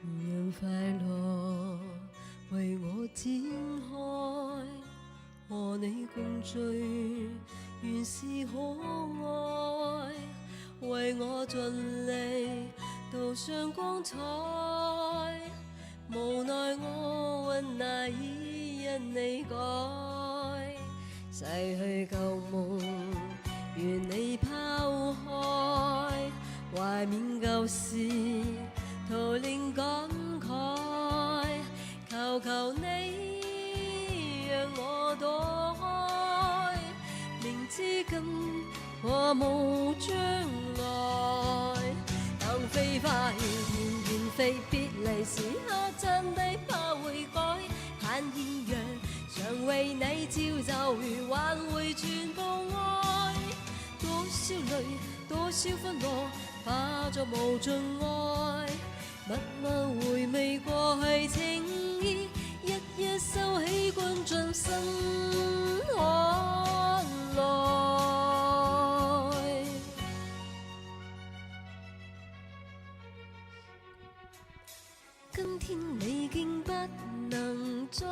讓快樂為我展開，和你共聚原是可愛，為我盡力塗上光彩，無奈我運那已因你改，逝去舊夢願你拋開，懷緬舊事徒令感慨，求求你讓我躲開，明知今我無將來，當飛花遙遙遠飛，別離時刻真的怕會改，盼豔陽常為你照就如挽回全部愛，多少淚多少分和化作無盡愛，默默回味過去情意，一一收起灌進心海內。今天你竟不能再，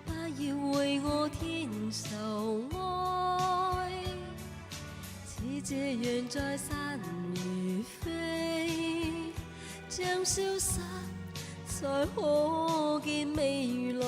不要為我添愁哀，似這樣在散如飛，將消失才可見未來。